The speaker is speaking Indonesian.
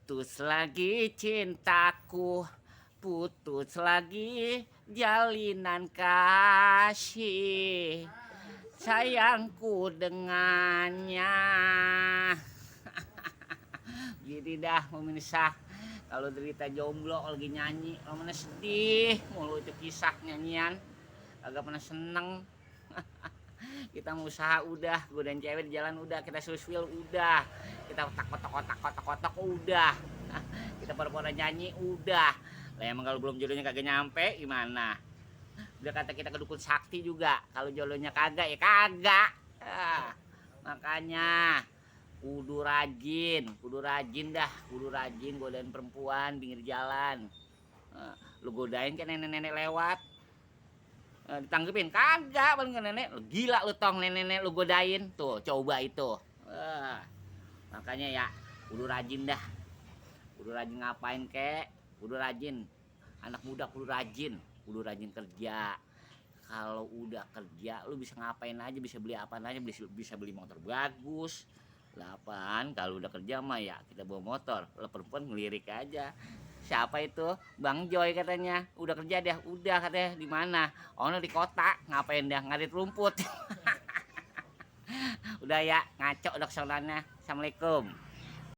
Putus lagi cintaku, putus lagi jalinan kasih sayangku dengannya. Gini dah pemirsa, kalau derita jomblo lagi nyanyi, kalau mana sedih mulu itu kisah nyanyian, agak pernah seneng. Kita mau usaha udah, godain cewek di jalan udah, kita suswil udah, kita kotak udah, kita pura-pura nyanyi udah. Lah emang kalau belum jodohnya kagak nyampe gimana? Udah kata kita ke dukun sakti juga, kalau jodohnya kagak ya kagak. Makanya kudu rajin godain perempuan pinggir jalan. Lu godain kan nenek-nenek lewat, ditanggepin kagak, paling ke nenek gila lu tong, nenek lu godain tuh, coba itu. Makanya ya kudu rajin ngapain kek, kudu rajin. Anak muda kudu rajin kerja. Kalau udah kerja lu bisa ngapain aja, bisa beli apa aja, bisa beli motor bagus. Lapan kalau udah kerja mah ya kita bawa motor, lo perempuan ngelirik aja. Siapa itu? Bang Joy katanya. Udah kerja dia, udah katanya di mana? Oh, di kota. Ngapain dia? Ngarit rumput. Udah ya, ngaco udah kesonannya. Assalamualaikum.